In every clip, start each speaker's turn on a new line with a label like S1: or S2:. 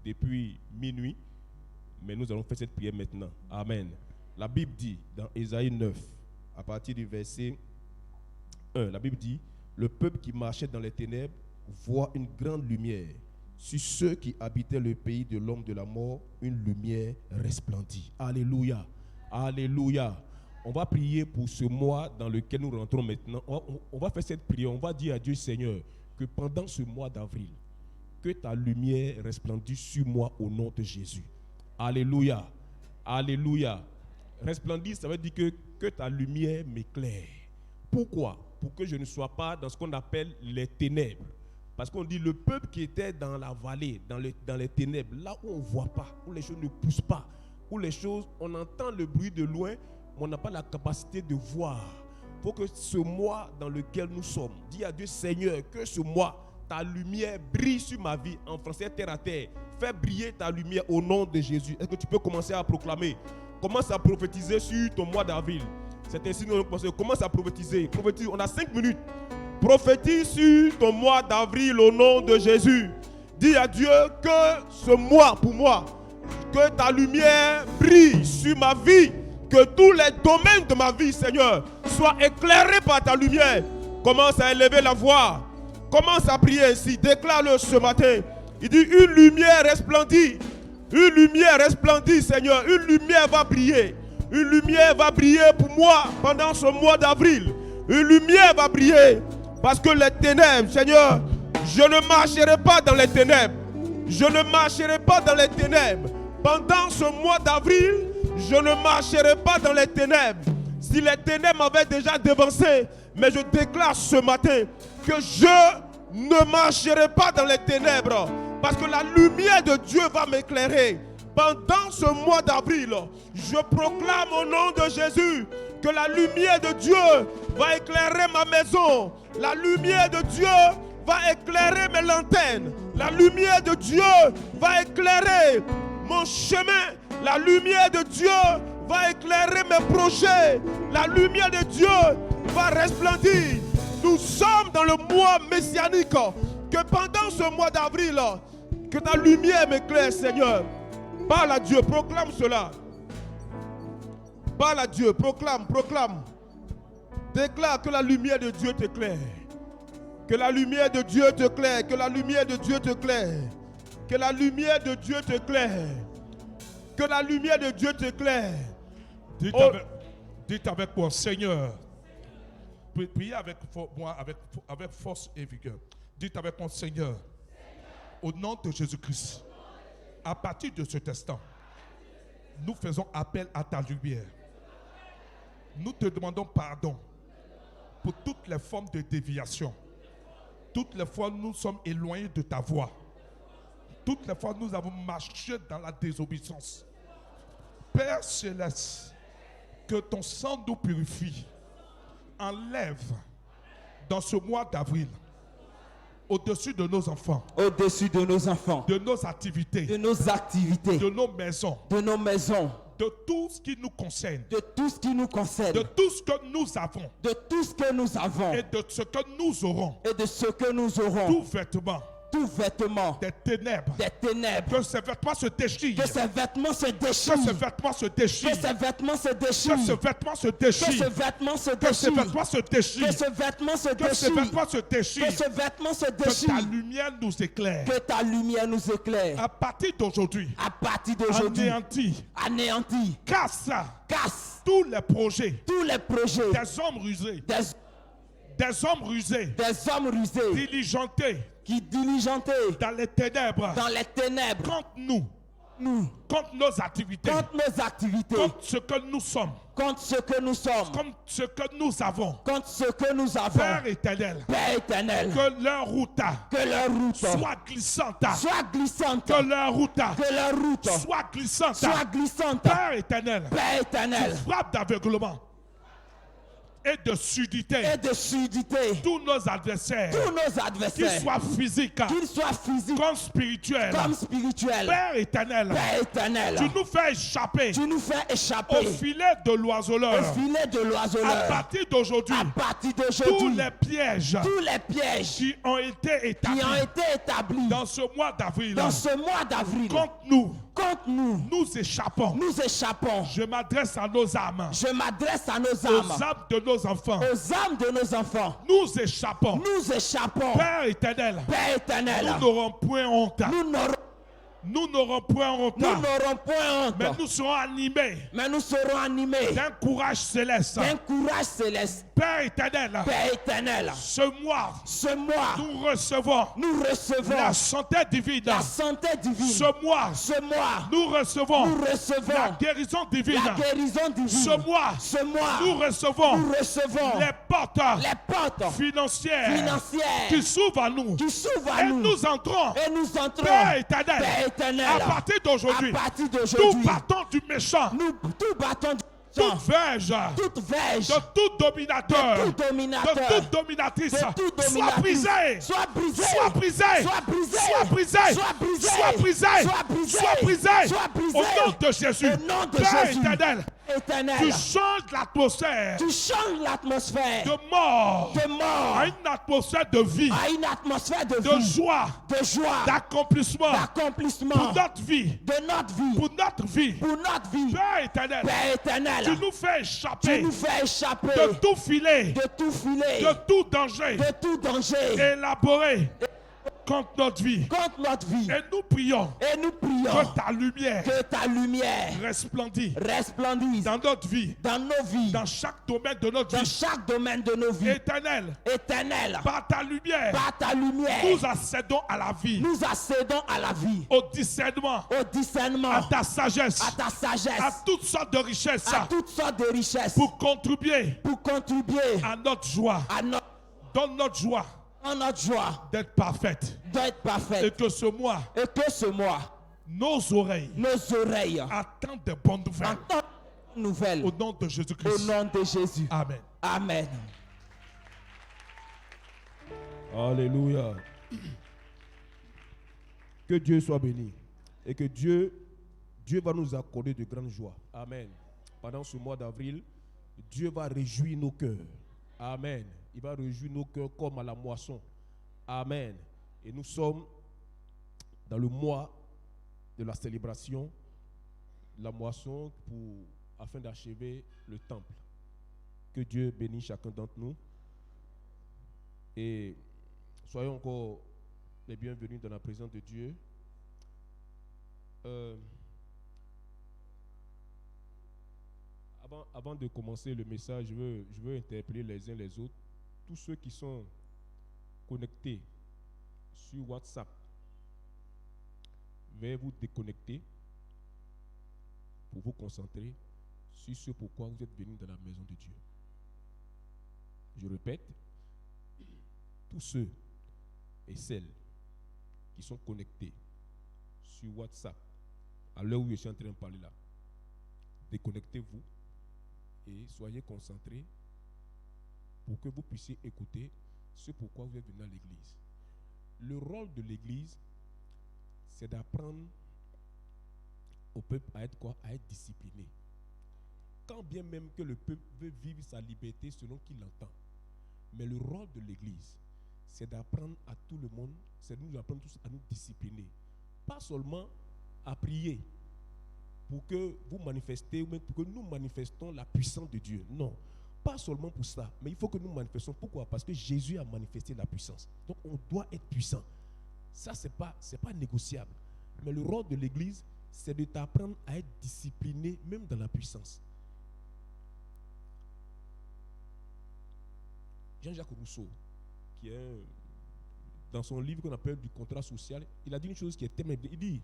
S1: depuis minuit, mais nous allons faire cette prière maintenant. Amen. La Bible dit dans Ésaïe 9, à partir du verset 1, la Bible dit, le peuple qui marchait dans les ténèbres voit une grande lumière. Sur ceux qui habitaient le pays de l'homme de la mort, une lumière resplendit. Alléluia. Alléluia. On va prier pour ce mois dans lequel nous rentrons maintenant. On va faire cette prière. On va dire à Dieu, Seigneur, que pendant ce mois d'avril, que ta lumière resplendisse sur moi au nom de Jésus. Alléluia. Alléluia. Resplendisse, ça veut dire que ta lumière m'éclaire. Pourquoi? Pour que je ne sois pas dans ce qu'on appelle les ténèbres. Parce qu'on dit le peuple qui était dans la vallée, dans les ténèbres, là où on ne voit pas, où les choses ne poussent pas, où les choses, on entend le bruit de loin, mais on n'a pas la capacité de voir. Pour que ce mois dans lequel nous sommes, dis à Dieu, Seigneur, que ce mois, ta lumière brille sur ma vie. En français, terre à terre. Fais briller ta lumière au nom de Jésus. Est-ce que tu peux commencer à proclamer? Commence à prophétiser sur ton mois d'avril. C'est ainsi que nous pensons. Commence à prophétiser. Prophétise. On a 5 minutes. Prophétise sur ton mois d'avril au nom de Jésus. Dis à Dieu que ce mois, pour moi, que ta lumière brille sur ma vie. Que tous les domaines de ma vie, Seigneur, soient éclairés par ta lumière. Commence à élever la voix. Commence à prier ainsi. Déclare-le ce matin. Il dit une lumière resplendit. Une lumière resplendit, Seigneur. Une lumière va briller. Une lumière va briller pour moi pendant ce mois d'avril. Une lumière va briller. Parce que les ténèbres, Seigneur, je ne marcherai pas dans les ténèbres. Je ne marcherai pas dans les ténèbres. Pendant ce mois d'avril, je ne marcherai pas dans les ténèbres. Si les ténèbres m'avaient déjà devancé, mais je déclare ce matin que je ne marcherai pas dans les ténèbres. Parce que la lumière de Dieu va m'éclairer. Pendant ce mois d'avril, je proclame au nom de Jésus que la lumière de Dieu va éclairer ma maison. La lumière de Dieu va éclairer mes lanternes. La lumière de Dieu va éclairer mon chemin. La lumière de Dieu va éclairer mes projets. La lumière de Dieu va resplendir. Nous sommes dans le mois messianique. Que pendant ce mois d'avril, que ta lumière m'éclaire, Seigneur. Parle à Dieu, proclame cela. Parle à Dieu, proclame. Déclare que la lumière de Dieu t'éclaire. Que la lumière de Dieu t'éclaire. Que la lumière de Dieu t'éclaire. Que la lumière de Dieu t'éclaire. Que la lumière de Dieu t'éclaire.
S2: Dites avec moi, Seigneur. Priez avec moi avec force et vigueur. Dites avec moi, Seigneur, au nom de Jésus-Christ, à partir de cet instant, nous faisons appel à ta lumière. Nous te demandons pardon pour toutes les formes de déviation. Toutes les fois nous sommes éloignés de ta voix. Toutes les fois nous avons marché dans la désobéissance. Père céleste, que ton sang nous purifie. Enlève dans ce mois d'avril, au-dessus de nos enfants,
S3: au-dessus de nos enfants,
S2: de nos activités,
S3: de nos activités,
S2: de nos maisons, de tout ce qui nous concerne,
S3: de tout ce qui nous concerne,
S2: de tout ce que nous avons,
S3: de tout ce que nous avons,
S2: et de ce que nous aurons,
S3: et de ce que nous aurons,
S2: tout vêtement
S3: des ténèbres,
S2: que ces vêtements se déchirent,
S3: que ces vêtements se déchirent,
S2: que ces vêtements se déchirent,
S3: que ces vêtements se déchirent,
S2: que ces vêtements se déchirent,
S3: que ces vêtements se
S2: que ces
S3: déchirent,
S2: vêtements se déchirent,
S3: que ces vêtements se
S2: que ces
S3: déchirent,
S2: vêtements se déchirent,
S3: que ces vêtements se
S2: que
S3: déchirent,
S2: ta lumière nous éclaire,
S3: que ta lumière nous éclaire.
S2: à partir d'aujourd'hui,
S3: anéantis,
S2: casse
S3: tous
S2: les projets, des hommes rusés, diligentés,
S3: qui diligentés
S2: dans les ténèbres, contre nous, contre nos activités, contre ce que nous sommes, contre ce que nous avons, Père éternel, que leur route soit glissante, que leur route soit glissante, Père éternel, tu frappes d'aveuglement et de surdité.
S3: et de surdité.
S2: Tous nos adversaires,
S3: Tous nos
S2: qu'ils
S3: adversaires,
S2: soient physiques
S3: qu'ils soient physiques
S2: comme spirituels,
S3: comme spirituels,
S2: Père éternel,
S3: Père éternel,
S2: tu nous fais échapper
S3: tu nous fais
S2: au
S3: échapper
S2: filet de
S3: au
S2: l'oiseleur.
S3: filet de
S2: À
S3: l'oiseleur.
S2: partir d'aujourd'hui,
S3: À partir
S2: tous
S3: d'aujourd'hui,
S2: les pièges
S3: tous les pièges
S2: qui ont été
S3: qui
S2: établis
S3: ont été établis
S2: dans ce mois d'avril
S3: dans ce mois d'avril
S2: contre nous,
S3: contre nous,
S2: nous échappons.
S3: nous échappons.
S2: Je m'adresse à nos âmes,
S3: Je m'adresse à nos
S2: aux
S3: âmes,
S2: âmes de nos enfants.
S3: aux âmes de nos enfants.
S2: Nous échappons.
S3: Nous échappons.
S2: Père éternel,
S3: Père éternel,
S2: nous n'aurons point honte.
S3: nous n'aurons
S2: Nous n'aurons point honte.
S3: point honte,
S2: Mais nous serons animés
S3: mais nous serons animés
S2: d'un courage céleste.
S3: d'un courage céleste.
S2: Père éternel,
S3: Père éternel,
S2: ce mois,
S3: ce mois,
S2: nous recevons
S3: nous recevons
S2: la santé divine.
S3: la santé divine.
S2: Ce mois,
S3: Ce mois,
S2: nous recevons
S3: nous recevons
S2: la guérison divine.
S3: la guérison divine.
S2: Ce mois,
S3: Ce mois,
S2: nous recevons
S3: nous recevons
S2: les portes
S3: les portes
S2: financières
S3: financières
S2: qui s'ouvrent à nous.
S3: qui s'ouvrent à
S2: Et
S3: nous.
S2: nous entrons,
S3: Et nous entrons,
S2: Père éternel,
S3: Père éternel,
S2: à partir d'aujourd'hui,
S3: à partir
S2: nous
S3: d'aujourd'hui,
S2: partons du méchant,
S3: nous tout battons du
S2: toute verge,
S3: toute verge,
S2: de tout dominateur,
S3: de tout dominateur,
S2: de toute dominatrice,
S3: de toute
S2: soit
S3: dominatrice,
S2: brisée,
S3: soit brisé,
S2: soit brisée,
S3: soit brisé,
S2: soit brisée,
S3: soit brisé,
S2: soit brisée,
S3: soit brisé,
S2: soit brisée,
S3: soit brisé.
S2: au nom de Jésus,
S3: Au nom de
S2: Père
S3: Jésus.
S2: éternel,
S3: éternel,
S2: tu changes l'atmosphère
S3: tu changes l'atmosphère
S2: de mort
S3: de mort
S2: à une atmosphère de vie,
S3: à une atmosphère de
S2: de
S3: vie,
S2: joie,
S3: de joie,
S2: d'accomplissement
S3: d'accomplissement
S2: pour notre vie,
S3: de notre vie,
S2: pour notre vie.
S3: pour notre vie.
S2: Père éternel,
S3: Père éternel,
S2: tu nous fais
S3: tu
S2: échapper
S3: nous fais échapper
S2: de tout filet,
S3: de tout filet,
S2: de tout danger
S3: de tout danger
S2: élaboré contre notre vie.
S3: contre notre vie.
S2: Et nous prions
S3: Et nous prions
S2: que ta lumière
S3: que ta lumière
S2: resplendisse
S3: resplendisse
S2: dans notre vie,
S3: dans nos vies,
S2: dans chaque domaine de notre
S3: dans
S2: vie.
S3: chaque domaine de nos vies.
S2: Éternel,
S3: Éternel,
S2: par ta lumière,
S3: par ta lumière,
S2: nous accédons à la vie,
S3: nous accédons à la vie,
S2: au discernement,
S3: au discernement,
S2: à ta sagesse,
S3: à ta sagesse,
S2: à toutes sortes de richesses
S3: à toutes sortes de richesses
S2: pour contribuer
S3: pour contribuer
S2: à notre joie.
S3: à
S2: Donne notre joie
S3: notre joie
S2: d'être parfaite.
S3: d'être
S2: Et
S3: parfaite.
S2: que ce mois,
S3: Et que ce mois,
S2: nos oreilles
S3: nos oreilles
S2: attendent de bonnes nouvelles.
S3: entendent une nouvelle
S2: Au nom de
S3: au
S2: Jésus-Christ.
S3: nom de Jésus.
S2: Amen.
S3: Amen.
S1: Alléluia. Que Dieu soit béni. Et que Dieu va nous accorder de grandes joies. Amen. Pendant ce mois d'avril, Dieu va réjouir nos cœurs. Amen. Il va réjouir nos cœurs comme à la moisson. Amen. Et nous sommes dans le mois de la célébration, la moisson afin d'achever le temple. Que Dieu bénisse chacun d'entre nous. Et soyons encore les bienvenus dans la présence de Dieu. Avant de commencer le message, je veux interpeller les uns les autres. Tous ceux qui sont connectés sur WhatsApp, veuillez vous déconnecter pour vous concentrer sur ce pourquoi vous êtes venus dans la maison de Dieu. Je répète, tous ceux et celles qui sont connectés sur WhatsApp, à l'heure où je suis en train de parler là, déconnectez-vous et soyez concentrés pour que vous puissiez écouter ce pourquoi vous êtes venus à l'église. Le rôle de l'église, c'est d'apprendre au peuple à être quoi? À être discipliné. Quand bien même que le peuple veut vivre sa liberté selon qu'il l'entend. Mais le rôle de l'église, c'est d'apprendre à tout le monde, c'est de nous apprendre tous à nous discipliner. Pas seulement à prier pour que vous manifestez, mais pour que nous manifestons la puissance de Dieu. Non, pas seulement pour ça, mais il faut que nous manifestons. Pourquoi? Parce que Jésus a manifesté la puissance. Donc on doit être puissant. Ça, c'est pas négociable. Mais le rôle de l'église, c'est de t'apprendre à être discipliné, même dans la puissance. Jean-Jacques Rousseau, qui est dans son livre qu'on appelle du contrat social, il a dit une chose qui est tellement... Il dit,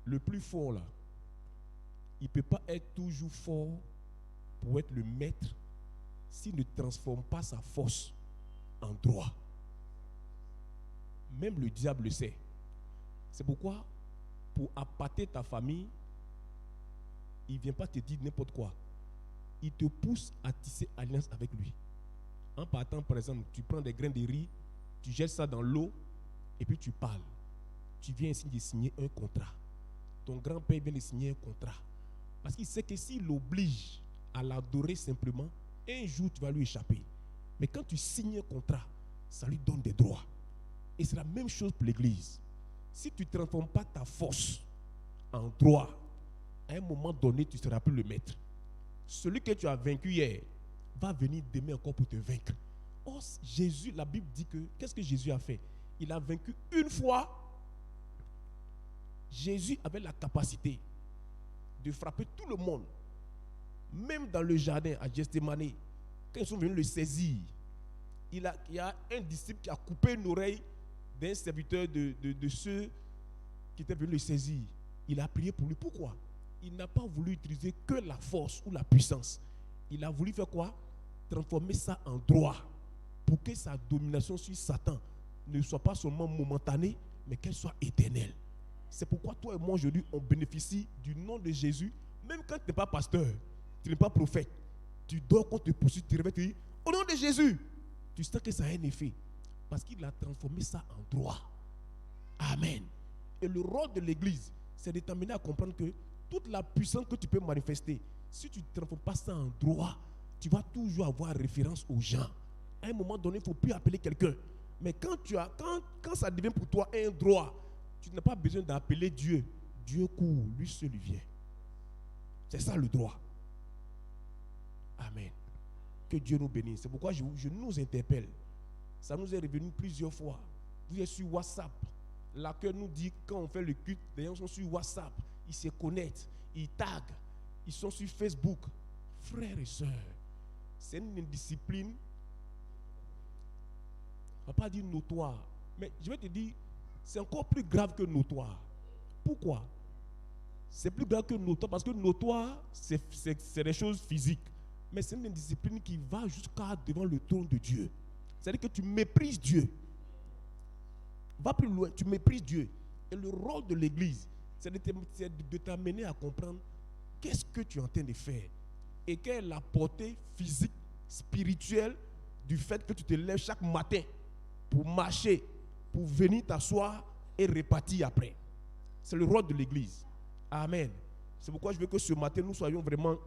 S1: le plus fort là, il ne peut pas être toujours fort pour être le maître s'il ne transforme pas sa force en droit. Même le diable le sait. C'est pourquoi, pour appâter ta famille, il ne vient pas te dire n'importe quoi. il te pousse à tisser alliance avec lui. En partant, par exemple, tu prends des grains de riz, tu jettes ça dans l'eau, et puis tu parles. Tu viens ici de signer un contrat. Ton grand-père vient de signer un contrat. Parce qu'il sait que s'il l'oblige à l'adorer simplement, un jour tu vas lui échapper. Mais quand tu signes un contrat, ça lui donne des droits. Et c'est la même chose pour l'église. Si tu ne transformes pas ta force en droit, à un moment donné, tu ne seras plus le maître. Celui que tu as vaincu hier va venir demain encore pour te vaincre. Or, Jésus, la Bible dit que, qu'est-ce que Jésus a fait? Il a vaincu une fois. Jésus avait la capacité de frapper tout le monde. Même dans le jardin à Gethsémani, quand ils sont venus le saisir, il y a un disciple qui a coupé une oreille d'un serviteur de ceux qui étaient venus le saisir. Il a prié pour lui. Pourquoi? Il n'a pas voulu utiliser que la force ou la puissance. Il a voulu faire quoi? Transformer ça en droit. Pour que sa domination sur Satan ne soit pas seulement momentanée, mais qu'elle soit éternelle. C'est pourquoi toi et moi aujourd'hui, on bénéficie du nom de Jésus. Même quand tu n'es pas pasteur, tu n'es pas prophète, tu dors quand tu te poursuis, tu réveilles, tu dis, au nom de Jésus, tu sens que ça a un effet. Parce qu'il a transformé ça en droit. Amen. Et le rôle de l'église, c'est de t'amener à comprendre que toute la puissance que tu peux manifester, si tu ne transformes pas ça en droit, tu vas toujours avoir référence aux gens. À un moment donné, il ne faut plus appeler quelqu'un. Mais quand ça devient pour toi un droit, tu n'as pas besoin d'appeler Dieu. Dieu court, lui seul vient. C'est ça le droit. Amen. Que Dieu nous bénisse. C'est pourquoi je nous interpelle. Ça nous est revenu plusieurs fois. Vous êtes sur WhatsApp. L'accueil nous dit quand on fait le culte, les gens sont sur WhatsApp. Ils se connectent, ils taguent, ils sont sur Facebook. Frères et sœurs, c'est une indiscipline. On ne va pas dire notoire, mais je vais te dire, c'est encore plus grave que notoire. Pourquoi? C'est plus grave que notoire parce que notoire, c'est des choses physiques. Mais c'est une discipline qui va jusqu'à devant le trône de Dieu. C'est-à-dire que tu méprises Dieu. Va plus loin, tu méprises Dieu. Et le rôle de l'église, c'est de t'amener à comprendre qu'est-ce que tu es en train de faire. Et quelle est la portée physique, spirituelle du fait que tu te lèves chaque matin pour marcher, pour venir t'asseoir et repartir après. C'est le rôle de l'église. Amen. C'est pourquoi je veux que ce matin, nous soyons vraiment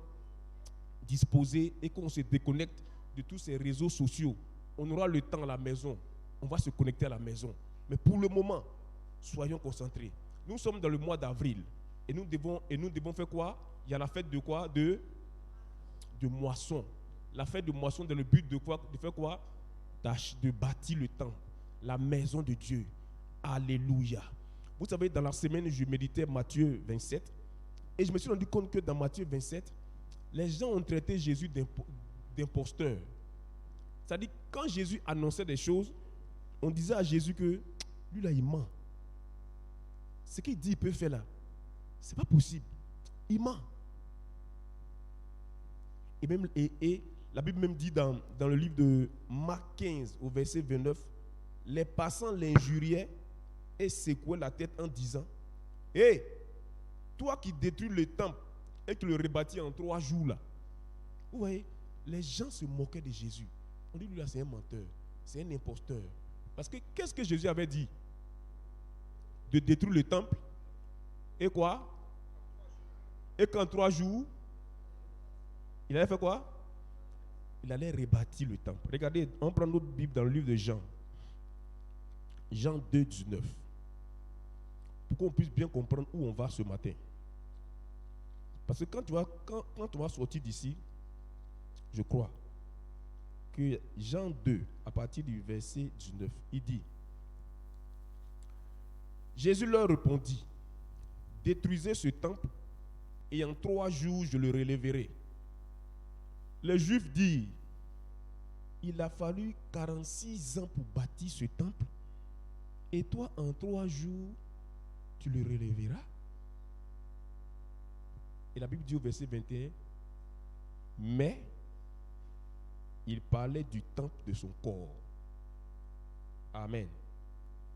S1: disposés et qu'on se déconnecte de tous ces réseaux sociaux. On aura le temps à la maison. On va se connecter à la maison. Mais pour le moment, soyons concentrés. Nous sommes dans le mois d'avril. Et nous devons faire quoi? Il y a la fête de quoi? De moisson. La fête de moisson dans le but de quoi? De faire quoi? De bâtir le temple, la maison de Dieu. Alléluia. Vous savez, dans la semaine, je méditais Matthieu 27. Et je me suis rendu compte que dans Matthieu 27, les gens ont traité Jésus d'imposteur. C'est-à-dire, quand Jésus annonçait des choses, on disait à Jésus que lui là, il ment. Ce qu'il dit, il peut faire là. Ce n'est pas possible. Il ment. Et la Bible même dit dans le livre de Marc 15, au verset 29, les passants l'injuriaient et secouaient la tête en disant, hé, toi qui détruis le temple et qui le rebâtis en 3 jours là. Vous voyez, les gens se moquaient de Jésus. On dit, lui là, c'est un menteur, c'est un imposteur. Parce que qu'est-ce que Jésus avait dit? De détruire le temple et quoi? Et qu'en 3 jours, il allait faire quoi? Il allait rebâtir le temple. Regardez, on prend notre Bible dans le livre de Jean. Jean 2, 19. Pour qu'on puisse bien comprendre où on va ce matin. Parce que quand on va sortir d'ici, je crois que Jean 2, à partir du verset 19, il dit, Jésus leur répondit, détruisez ce temple et en 3 jours je le relèverai. Les Juifs disent, il a fallu 46 ans pour bâtir ce temple et toi en 3 jours tu le relèveras. Et la Bible dit au verset 21, mais il parlait du temple de son corps. Amen.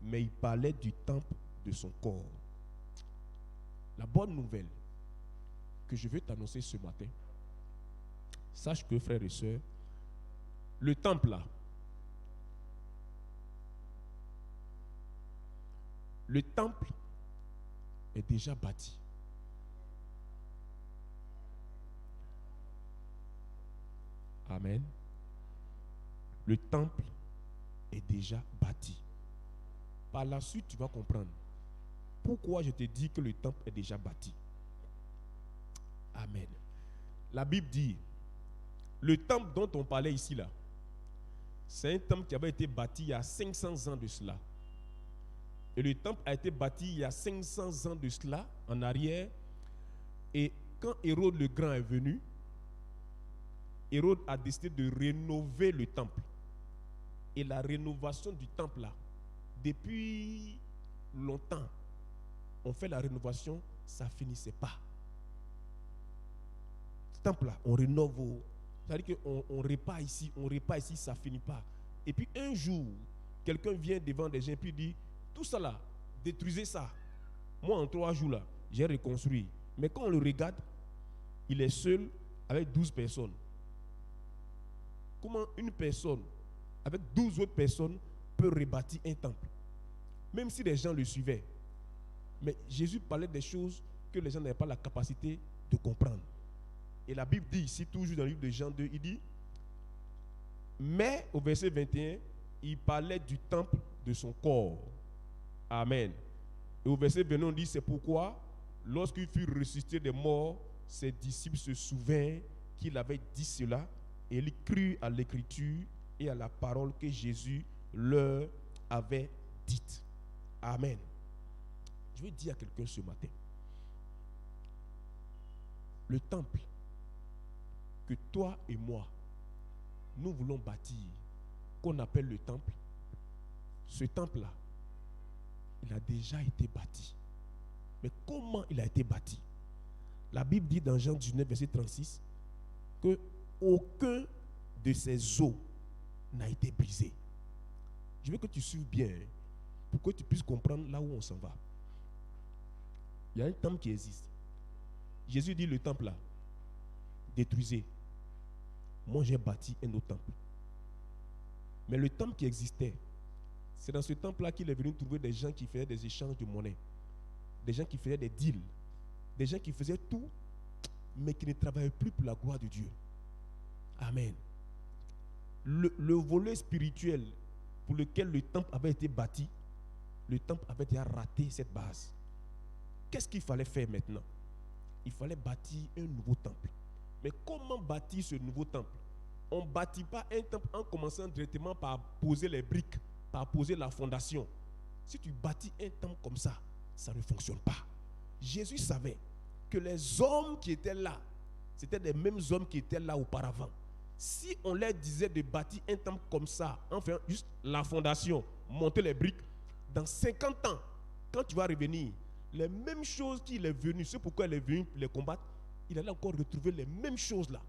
S1: Mais il parlait du temple de son corps. La bonne nouvelle que je veux t'annoncer ce matin, Sache que, frères et sœurs, le temple là, le temple est déjà bâti. Amen. Le temple est déjà bâti. Par la suite, tu vas comprendre pourquoi je te dis que le temple est déjà bâti. Amen. La Bible dit, le temple dont on parlait ici là, c'est un temple qui avait été bâti il y a 500 ans de cela. Et le temple a été bâti il y a 500 ans de cela en arrière. Et quand Hérode le Grand est venu, Hérode a décidé de rénover le temple. Et la rénovation du temple là, depuis longtemps, on fait la rénovation, ça ne finissait pas. Ce temple là, on rénove, c'est-à-dire qu'on répare ici, ça ne finit pas. Et puis un jour, quelqu'un vient devant des gens et puis dit, tout ça là, détruisez ça. Moi en 3 jours là, j'ai reconstruit. Mais quand on le regarde, il est seul avec 12 personnes. Comment une personne avec 12 autres personnes peut rebâtir un temple? Même si les gens le suivaient. Mais Jésus parlait des choses que les gens n'avaient pas la capacité de comprendre. Et la Bible dit ici, toujours dans le livre de Jean 2, il dit, mais au verset 21, il parlait du temple de son corps. Amen. Et au verset 21, on dit, c'est pourquoi, lorsqu'il fut ressuscité des morts, ses disciples se souvinrent qu'il avait dit cela, et ils crurent à l'écriture et à la parole que Jésus leur avait dite. Amen. Je veux dire à quelqu'un ce matin, le temple que toi et moi, nous voulons bâtir, qu'on appelle le temple, ce temple-là, il a déjà été bâti. Mais comment il a été bâti? La Bible dit dans Jean 19, verset 36, que aucun de ces os n'a été brisé. Je veux que tu suives bien, pour que tu puisses comprendre là où on s'en va. Il y a un temple qui existe. Jésus dit, le temple là, détruisez. Moi j'ai bâti un autre temple. Mais le temple qui existait, c'est dans ce temple-là qu'il est venu trouver des gens qui faisaient des échanges de monnaie, des gens qui faisaient des deals, des gens qui faisaient tout, mais qui ne travaillaient plus pour la gloire de Dieu. Amen. Le volet spirituel pour lequel le temple avait été bâti, le temple avait déjà raté cette base. Qu'est-ce qu'il fallait faire maintenant? Il fallait bâtir un nouveau temple. Mais comment bâtir ce nouveau temple? On ne bâtit pas un temple en commençant directement par poser les briques, par poser la fondation. Si tu bâtis un temple comme ça, ça ne fonctionne pas. Jésus savait que les hommes qui étaient là, c'était les mêmes hommes qui étaient là auparavant. Si on leur disait de bâtir un temple comme ça, en faisant juste la fondation, monter les briques, dans 50 ans, quand tu vas revenir, les mêmes choses qu'il est venu, c'est pourquoi il est venu les combattre, il allait encore retrouver les mêmes choses là.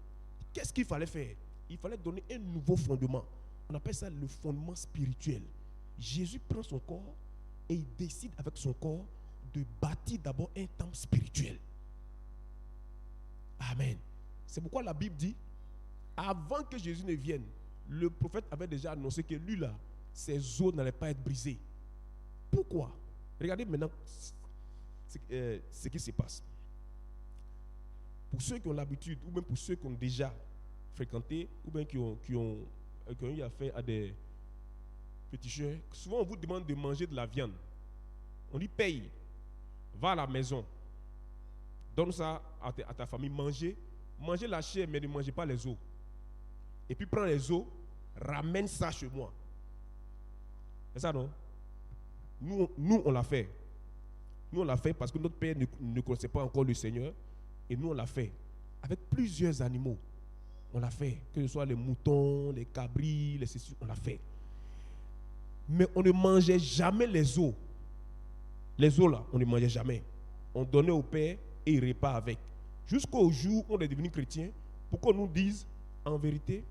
S1: Qu'est-ce qu'il fallait faire? Il fallait donner un nouveau fondement. On appelle ça le fondement spirituel. Jésus prend son corps et il décide avec son corps de bâtir d'abord un temple spirituel. Amen. C'est pourquoi la Bible dit, avant que Jésus ne vienne, le prophète avait déjà annoncé que lui là, ses os n'allaient pas être brisés. Pourquoi? Regardez maintenant ce qui se passe. Pour ceux qui ont l'habitude, ou même pour ceux qui ont déjà fréquenté, ou bien qui ont eu affaire à des féticheurs, souvent on vous demande de manger de la viande. On dit paye, va à la maison, donne ça à ta famille, mangez la chair, mais ne mangez pas les os. Et puis prends les os, ramène ça chez moi. C'est ça, non? Nous on l'a fait. Nous, on l'a fait parce que notre père ne connaissait pas encore le Seigneur. Et nous, on l'a fait avec plusieurs animaux. On l'a fait. Que ce soit les moutons, les cabris, les céciliens, on l'a fait. Mais on ne mangeait jamais les os. Les os, là, on ne mangeait jamais. On donnait au père et il repart avec. Jusqu'au jour où on est devenu chrétien, pour qu'on nous dise, en vérité,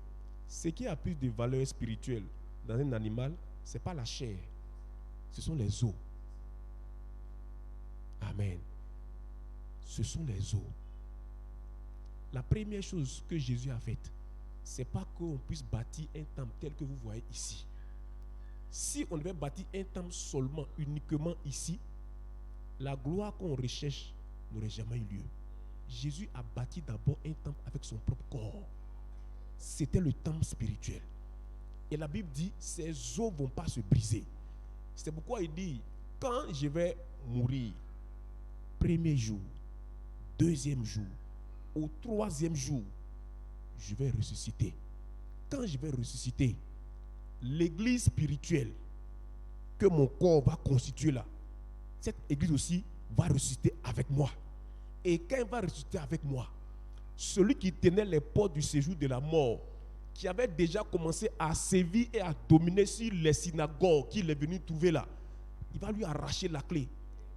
S1: ce qui a plus de valeur spirituelle dans un animal, ce n'est pas la chair. Ce sont les os. Amen. Ce sont les os. La première chose que Jésus a faite, c'est pas qu'on puisse bâtir un temple tel que vous voyez ici. Si on devait bâtir un temple seulement, uniquement ici, la gloire qu'on recherche n'aurait jamais eu lieu. Jésus a bâti d'abord un temple avec son propre corps. C'était le temple spirituel. Et la Bible dit, ces os ne vont pas se briser. C'est pourquoi il dit, quand je vais mourir, premier jour, deuxième jour, au troisième jour, je vais ressusciter. Quand je vais ressusciter, l'église spirituelle que mon corps va constituer là, cette église aussi va ressusciter avec moi. Et quand elle va ressusciter avec moi, celui qui tenait les portes du séjour de la mort, qui avait déjà commencé à sévir et à dominer sur les synagogues qu'il est venu trouver là, il va lui arracher la clé.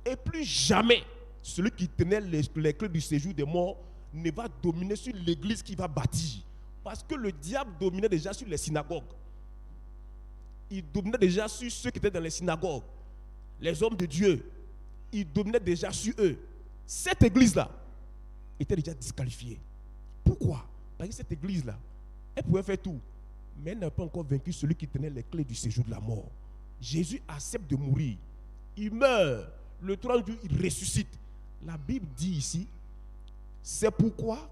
S1: Et plus jamais, celui qui tenait les clés du séjour des morts ne va dominer sur l'église qu'il va bâtir. Parce que le diable dominait déjà sur les synagogues. Il dominait déjà sur ceux qui étaient dans les synagogues. Les hommes de Dieu, il dominait déjà sur eux. Cette église-là était déjà disqualifiée. Pourquoi? Parce que cette église-là, elle pouvait faire tout, mais elle n'a pas encore vaincu celui qui tenait les clés du séjour de la mort. Jésus accepte de mourir. Il meurt. Le troisième jour, il ressuscite. La Bible dit ici, c'est pourquoi,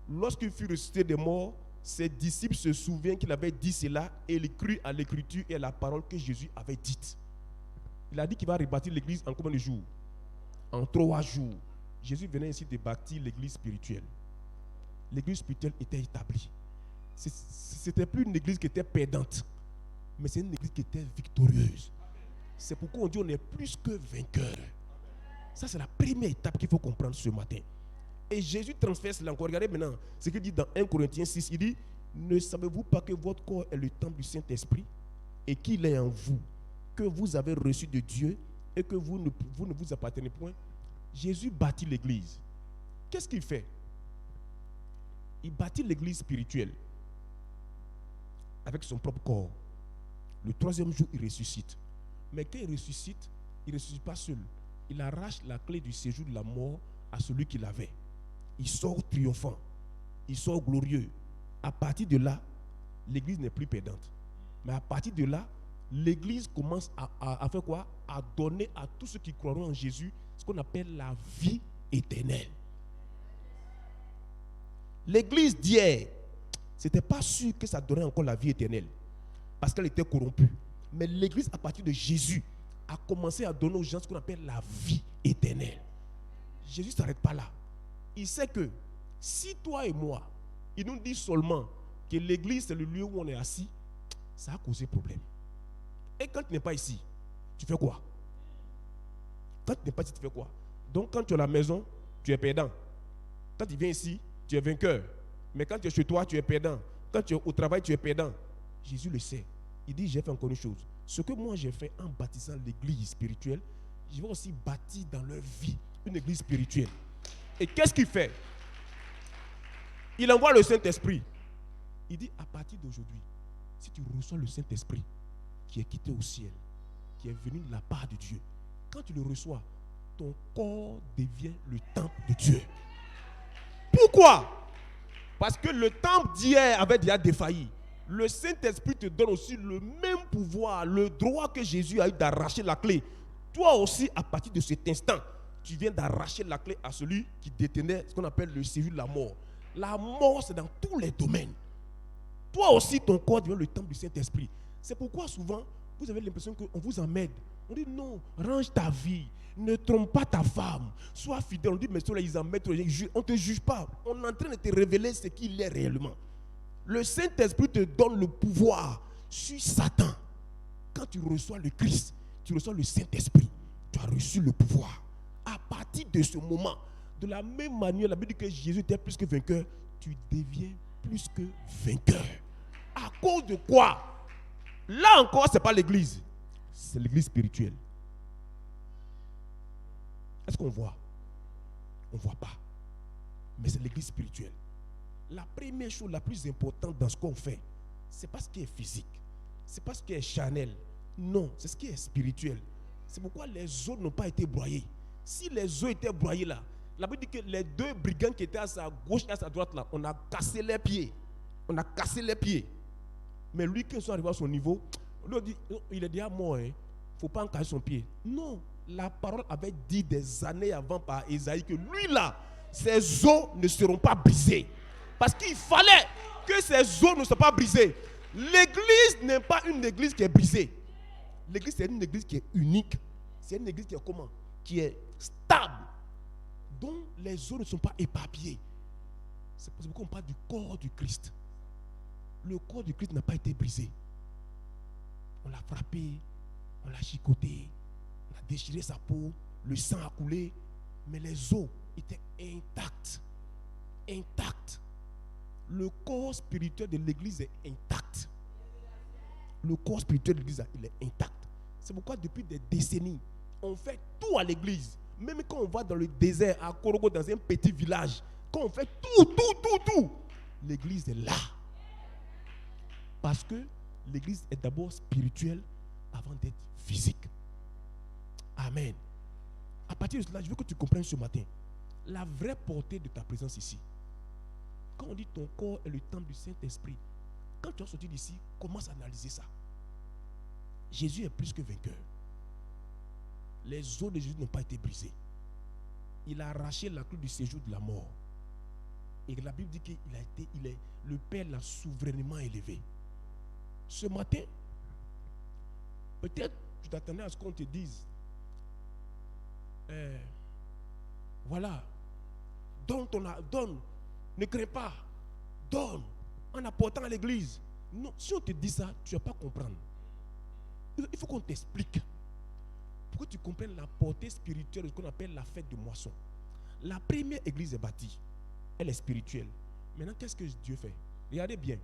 S1: lorsqu'il fut ressuscité des morts, ses disciples se souviennent qu'il avait dit cela et il crut à l'écriture et à la parole que Jésus avait dite. Il a dit qu'il va rebâtir l'église en combien de jours? En 3 jours. Jésus venait ainsi de bâtir l'église spirituelle. L'église spirituelle était établie. Ce n'était plus une église qui était perdante, mais c'est une église qui était victorieuse. C'est pourquoi on dit qu'on est plus que vainqueur. Ça, c'est la première étape qu'il faut comprendre ce matin. Et Jésus transfère cela encore. Regardez maintenant ce qu'il dit dans 1 Corinthiens 6. Il dit, ne savez-vous pas que votre corps est le temple du Saint-Esprit et qu'il est en vous, que vous avez reçu de Dieu et que vous ne vous appartenez point? Jésus bâtit l'église. Qu'est-ce qu'il fait? Il bâtit l'église spirituelle avec son propre corps. Le troisième jour, il ressuscite. Mais quand il ne ressuscite pas seul. Il arrache la clé du séjour de la mort à celui qui l'avait. Il sort triomphant. Il sort glorieux. À partir de là, l'église n'est plus perdante. Mais à partir de là, l'église commence à faire quoi? À donner à tous ceux qui croiront en Jésus ce qu'on appelle la vie éternelle. L'église d'hier, ce n'était pas sûr que ça donnait encore la vie éternelle parce qu'elle était corrompue. Mais l'église, à partir de Jésus, a commencé à donner aux gens ce qu'on appelle la vie éternelle. Jésus ne s'arrête pas là. Il sait que si toi et moi, il nous dit seulement que l'église c'est le lieu où on est assis, ça a causé problème. Et quand tu n'es pas ici, tu fais quoi? Quand tu n'es pas ici, tu fais quoi? Donc quand tu es à la maison, tu es perdant. Quand tu viens ici, tu es vainqueur. Mais quand tu es chez toi, tu es perdant. Quand tu es au travail, tu es perdant. Jésus le sait. Il dit, j'ai fait encore une chose. Ce que moi j'ai fait en bâtissant l'église spirituelle, je vais aussi bâtir dans leur vie une église spirituelle. Et qu'est-ce qu'il fait? Il envoie le Saint-Esprit. Il dit, à partir d'aujourd'hui, si tu reçois le Saint-Esprit qui est quitté au ciel, qui est venu de la part de Dieu, quand tu le reçois, ton corps devient le temple de Dieu. Pourquoi? Parce que le temple d'hier avait déjà défailli. Le Saint-Esprit te donne aussi le même pouvoir, le droit que Jésus a eu d'arracher la clé. Toi aussi, à partir de cet instant, tu viens d'arracher la clé à celui qui détenait ce qu'on appelle le séjour de la mort. La mort, c'est dans tous les domaines. Toi aussi, ton corps devient le temple du Saint-Esprit. C'est pourquoi souvent, vous avez l'impression qu'on vous emmène. On dit non, range ta vie. Ne trompe pas ta femme. Sois fidèle. On dit, mais ceux-là, ils en mettent. On ne te juge pas. On est en train de te révéler ce qu'il est réellement. Le Saint-Esprit te donne le pouvoir sur Satan. Quand tu reçois le Christ, tu reçois le Saint-Esprit. Tu as reçu le pouvoir. À partir de ce moment, de la même manière, la Bible dit que Jésus était plus que vainqueur. Tu deviens plus que vainqueur. À cause de quoi? Là encore, ce n'est pas l'église. C'est l'église spirituelle. Est-ce qu'on voit? On ne voit pas. Mais c'est l'église spirituelle. La première chose la plus importante dans ce qu'on fait, ce n'est pas ce qui est physique. Ce n'est pas ce qui est charnel. Non, c'est ce qui est spirituel. C'est pourquoi les os n'ont pas été broyés. Si les os étaient broyés là, La Bible dit que les deux brigands qui étaient à sa gauche et à sa droite, là, on a cassé les pieds. On a cassé les pieds. Mais lui, quand ils sont arrivés à son niveau, on lui a dit, il est déjà mort. Il ne faut pas en casser son pied. Non, la parole avait dit des années avant par Ésaïe que lui, là, ses os ne seront pas brisés. Parce qu'il fallait que ses os ne soient pas brisés. L'église n'est pas une église qui est brisée. L'église, c'est une église qui est unique. C'est une église qui est comment? Qui est stable. Dont les os ne sont pas éparpillés. C'est pour ça qu'on parle du corps du Christ. Le corps du Christ n'a pas été brisé. On l'a frappé, on l'a chicoté, on a déchiré sa peau, le sang a coulé, mais les os étaient intacts. Intacts. Le corps spirituel de l'église est intact. Le corps spirituel de l'église, il est intact. C'est pourquoi depuis des décennies, on fait tout à l'église. Même quand on va dans le désert, à Korogo, dans un petit village, quand on fait tout, l'église est là. Parce que l'église est d'abord spirituelle avant d'être physique. Amen. À partir de cela, je veux que tu comprennes ce matin la vraie portée de ta présence ici. Quand on dit ton corps est le temple du Saint-Esprit, quand tu vas sortir d'ici, commence à analyser ça. Jésus est plus que vainqueur. Les os de Jésus n'ont pas été brisés. Il a arraché la clé du séjour de la mort. Et la Bible dit que le Père l'a souverainement élevé. Ce matin, peut-être tu t'attendais à ce qu'on te dise, voilà, donne, ne crains pas, donne, en apportant à l'église. Non, si on te dit ça, tu ne vas pas comprendre. Il faut qu'on t'explique. Pour que tu comprennes la portée spirituelle de ce qu'on appelle la fête de moisson. La première église est bâtie. Elle est spirituelle. Maintenant, qu'est-ce que Dieu fait? Regardez bien.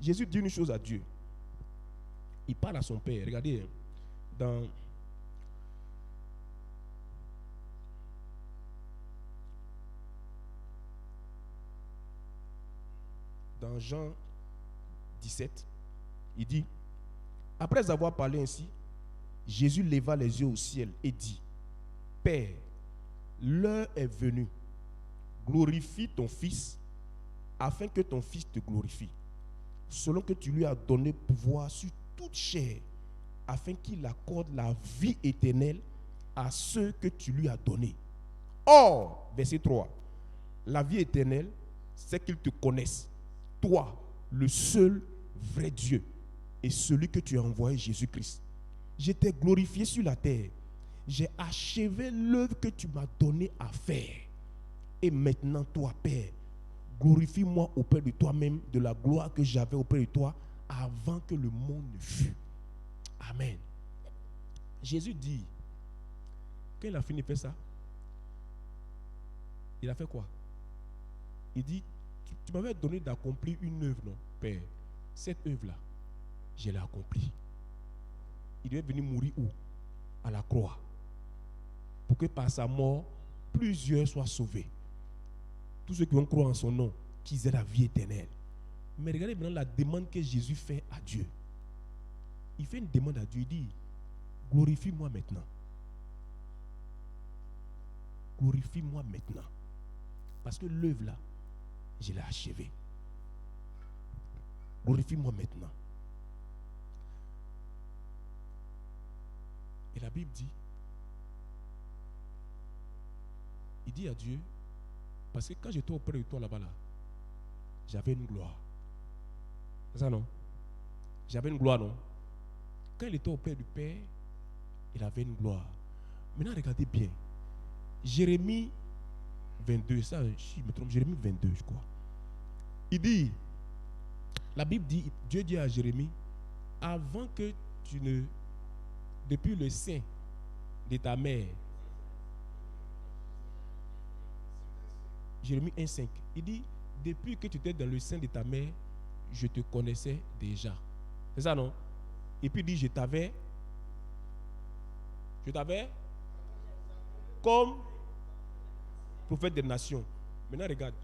S1: Jésus dit une chose à Dieu. Il parle à son Père. Regardez, dans Jean 17, il dit, après avoir parlé ainsi, Jésus leva les yeux au ciel et dit, Père, l'heure est venue. Glorifie ton Fils, afin que ton Fils te glorifie, selon que tu lui as donné pouvoir sur toute chair, afin qu'il accorde la vie éternelle à ceux que tu lui as donnés. Or, verset 3, la vie éternelle, c'est qu'ils te connaissent, toi, le seul vrai Dieu, et celui que tu as envoyé, Jésus-Christ. Je t'ai glorifié sur la terre. J'ai achevé l'œuvre que tu m'as donné à faire. Et maintenant, toi, Père, glorifie-moi auprès de toi-même de la gloire que j'avais auprès de toi avant que le monde ne fût. Amen. Jésus dit, quand il a fini de faire ça, il a fait quoi? Il dit, tu m'avais donné d'accomplir une œuvre, non, Père? Cette œuvre-là, je l'ai accomplie. Il devait venir mourir où? À la croix. Pour que par sa mort, plusieurs soient sauvés. Tous ceux qui vont croire en son nom, qu'ils aient la vie éternelle. Mais regardez maintenant la demande que Jésus fait à Dieu. Il fait une demande à Dieu, il dit, glorifie-moi maintenant. Glorifie-moi maintenant. Parce que l'œuvre là, je l'ai achevée. Glorifie-moi maintenant. Et la Bible dit, il dit à Dieu, parce que quand j'étais auprès de toi là-bas, là, j'avais une gloire. C'est ça, non? J'avais une gloire, non? Quand il était auprès du Père, il avait une gloire. Maintenant, regardez bien. Jérémie 22, ça, je me trompe, Jérémie 22, je crois. Il dit, la Bible dit, Dieu dit à Jérémie, avant que tu ne, depuis le sein de ta mère, Jérémie 1,5, il dit, depuis que tu étais dans le sein de ta mère, je te connaissais déjà. C'est ça, non? Et puis il dit, je t'avais comme prophète des nations. Maintenant, regarde,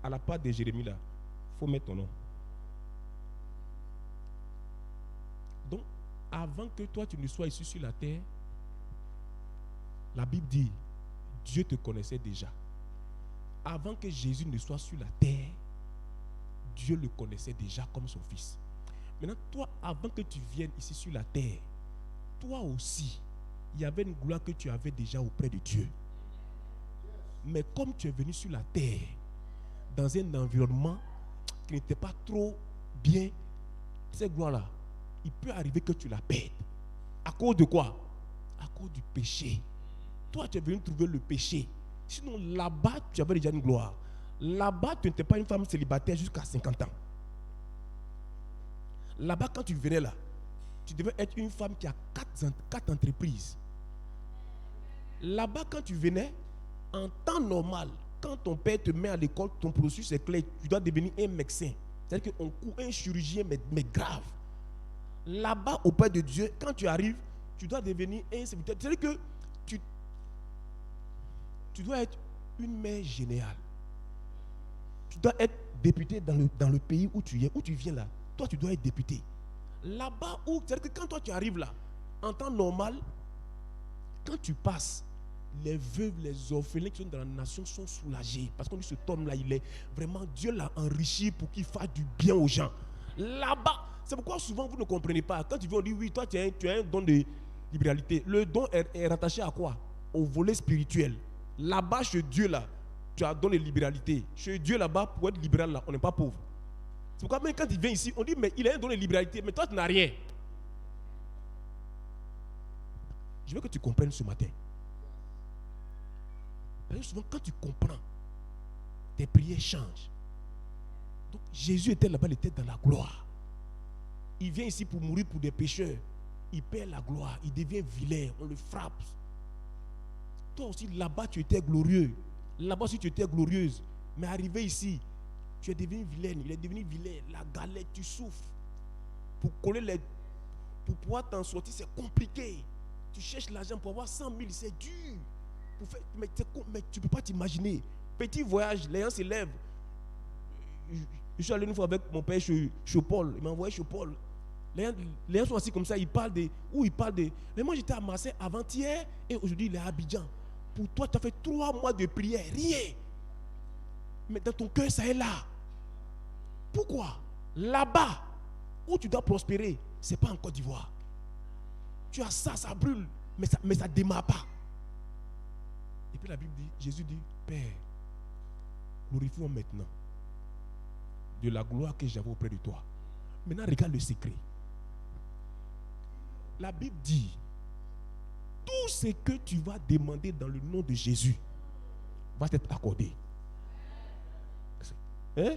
S1: à la part de Jérémie là, il faut mettre ton nom. Donc, avant que toi tu ne sois ici sur la terre, la Bible dit, Dieu te connaissait déjà. Avant que Jésus ne soit sur la terre, Dieu le connaissait déjà comme son fils. Maintenant, toi, avant que tu viennes ici sur la terre, toi aussi, il y avait une gloire que tu avais déjà auprès de Dieu. Mais comme tu es venu sur la terre, dans un environnement qui n'était pas trop bien, cette gloire-là, il peut arriver que tu la perdes. À cause de quoi? À cause du péché. Toi, tu es venu trouver le péché. Sinon, là-bas, tu avais déjà une gloire. Là-bas, tu n'étais pas une femme célibataire jusqu'à 50 ans. Là-bas, quand tu venais là, tu devais être une femme qui a 4 entreprises. Là-bas, quand tu venais, en temps normal, quand ton père te met à l'école, ton processus est clair, tu dois devenir un médecin. C'est-à-dire qu'on court un chirurgien, mais grave. Là-bas, auprès de Dieu, quand tu arrives, tu dois devenir un serviteur. C'est-à-dire que tu dois être une mère générale. Tu dois être député dans le pays où tu viens là. Toi, tu dois être député. Là-bas où, c'est-à-dire que quand toi tu arrives là, en temps normal, quand tu passes, les veuves, les orphelins qui sont dans la nation sont soulagés. Parce qu'on dit cet homme-là, il est vraiment, Dieu l'a enrichi pour qu'il fasse du bien aux gens. Là-bas, c'est pourquoi souvent vous ne comprenez pas. Quand tu viens, on dit oui, toi tu as un don de libéralité. Le don est rattaché à quoi? Au volet spirituel. Là-bas, chez Dieu, là, tu as un don de libéralité. Chez Dieu, là-bas, pour être libéral, là, on n'est pas pauvre. C'est pourquoi même quand il vient ici, on dit mais il a un don de libéralité, mais toi tu n'as rien. Je veux que tu comprennes ce matin. Parce que souvent quand tu comprends, tes prières changent. Donc Jésus était là-bas, il était dans la gloire. Il vient ici pour mourir pour des pécheurs. Il perd la gloire, il devient vilain, on le frappe. Toi aussi là-bas tu étais glorieux. Là-bas aussi tu étais glorieuse. Mais arrivé ici, tu es devenu vilaine, il est devenu vilain. La galère, tu souffres. Pour pouvoir t'en sortir, c'est compliqué. Tu cherches l'argent pour avoir 100 000, c'est dur. Mais tu ne peux pas t'imaginer. Petit voyage, les gens se lèvent. Je suis allé une fois avec mon père chez Paul. Il m'a envoyé chez Paul. Les gens sont assis comme ça, ils parlent de. Mais moi j'étais à Marseille avant-hier et aujourd'hui il est à Abidjan. Pour toi, tu as fait 3 mois de prière, rien. Mais dans ton cœur, ça est là. Pourquoi? Là-bas, où tu dois prospérer, ce n'est pas en Côte d'Ivoire. Tu as ça, ça brûle, mais ça ne démarre pas. Et puis la Bible dit, Jésus dit, Père, glorifie-moi maintenant de la gloire que j'avais auprès de toi. Maintenant, regarde le secret. La Bible dit, tout ce que tu vas demander dans le nom de Jésus va t'être accordé. Hein?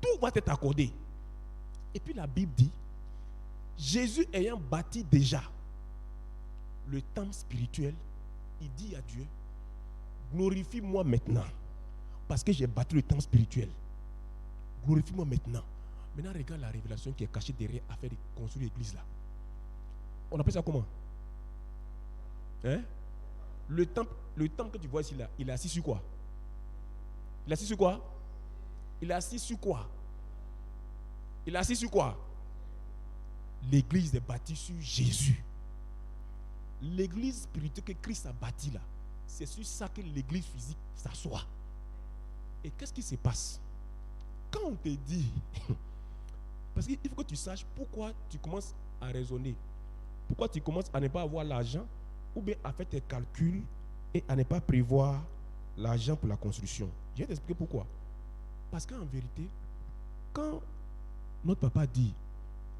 S1: Tout va t'être accordé. Et puis la Bible dit, Jésus ayant bâti déjà le temple spirituel, il dit à Dieu, glorifie-moi maintenant, parce que j'ai bâti le temple spirituel. Glorifie-moi maintenant. Maintenant, regarde la révélation qui est cachée derrière afin de construire l'église là. On appelle ça comment? Hein? Le temple que tu vois ici là, il est assis sur quoi? Il est assis sur quoi? Il est assis sur quoi? Il est assis sur quoi? L'église est bâtie sur Jésus. L'église spirituelle que Christ a bâtie là, c'est sur ça que l'église physique s'assoit. Et qu'est-ce qui se passe? Quand on te dit, parce qu'il faut que tu saches pourquoi tu commences à raisonner, pourquoi tu commences à ne pas avoir l'argent, ou bien à faire tes calculs et à ne pas prévoir l'argent pour la construction. Je vais t'expliquer pourquoi. Parce qu'en vérité, quand notre papa dit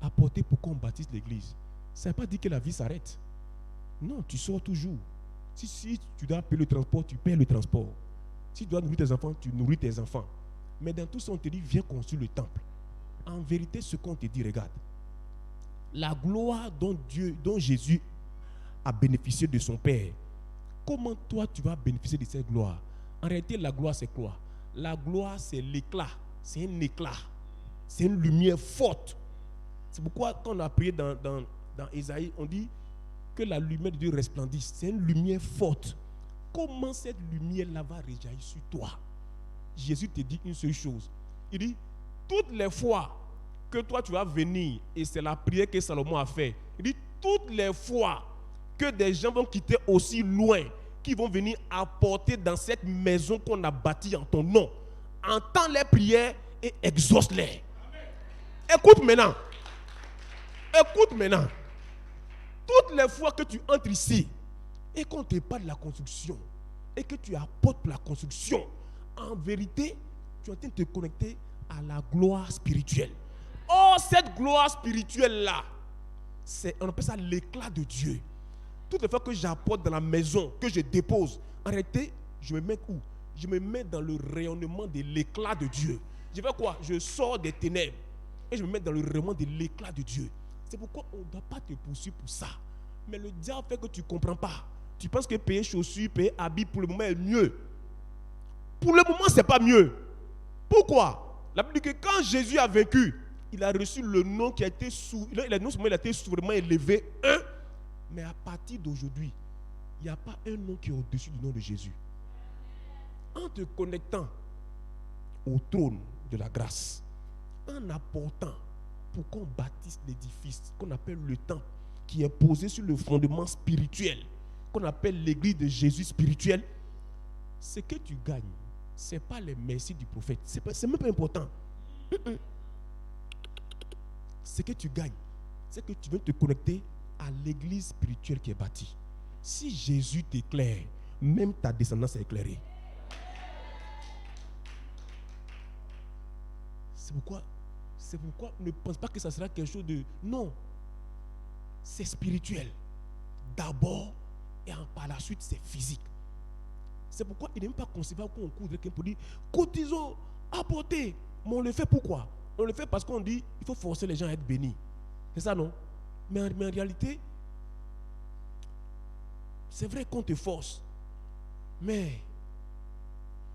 S1: apporter pour qu'on bâtisse l'église, ça ne veut pas dire que la vie s'arrête. Non, tu sors toujours. Si tu dois payer le transport, tu payes le transport. Si tu dois nourrir tes enfants, tu nourris tes enfants. Mais dans tout ça, on te dit, viens construire le temple. En vérité, ce qu'on te dit, regarde. La gloire dont Jésus a bénéficié de son Père, comment toi tu vas bénéficier de cette gloire? En réalité, la gloire, c'est quoi? La gloire, c'est l'éclat. C'est un éclat. C'est une lumière forte. C'est pourquoi quand on a prié dans Ésaïe, on dit que la lumière de Dieu resplendisse. C'est une lumière forte. Comment cette lumière-là va rejaillir sur toi? Jésus te dit une seule chose. Il dit, toutes les fois que toi tu vas venir, et c'est la prière que Salomon a fait, il dit, toutes les fois que des gens vont quitter aussi loin, qui vont venir apporter dans cette maison qu'on a bâtie en ton nom. Entends les prières et exauce-les. Écoute maintenant. Écoute maintenant. Toutes les fois que tu entres ici et qu'on te parle de la construction et que tu apportes la construction, en vérité, tu es en train de te connecter à la gloire spirituelle. Oh, cette gloire spirituelle-là, on appelle ça l'éclat de Dieu. Toutes les fois que j'apporte dans la maison, que je dépose, en réalité, je me mets où? Je me mets dans le rayonnement de l'éclat de Dieu. Je fais quoi? Je sors des ténèbres et je me mets dans le rayonnement de l'éclat de Dieu. C'est pourquoi on ne doit pas te poursuivre pour ça. Mais le diable fait que tu ne comprends pas. Tu penses que payer chaussures, payer habits pour le moment est mieux. Pour le moment, ce n'est pas mieux. Pourquoi? La Bible dit que quand Jésus a vaincu, il a reçu le nom qui a été non seulement il a été souverainement élevé, mais à partir d'aujourd'hui, il n'y a pas un nom qui est au-dessus du nom de Jésus. En te connectant au trône de la grâce, en apportant pour qu'on bâtisse l'édifice qu'on appelle le temple, qui est posé sur le fondement spirituel, qu'on appelle l'église de Jésus spirituelle, ce que tu gagnes, ce n'est pas les merci du prophète, c'est même pas important. Ce que tu gagnes, c'est que tu veux te connecter à l'église spirituelle qui est bâtie. Si Jésus t'éclaire, même ta descendance est éclairée. C'est pourquoi ne pense pas que ça sera quelque chose de... Non, c'est spirituel. D'abord, et par la suite, c'est physique. C'est pourquoi il n'est même pas concevable qu'on couvre quelqu'un pour dire, cotisons, apportez. Mais on le fait pourquoi? On le fait parce qu'on dit, il faut forcer les gens à être bénis. C'est ça, non? Mais en réalité, c'est vrai qu'on te force. Mais,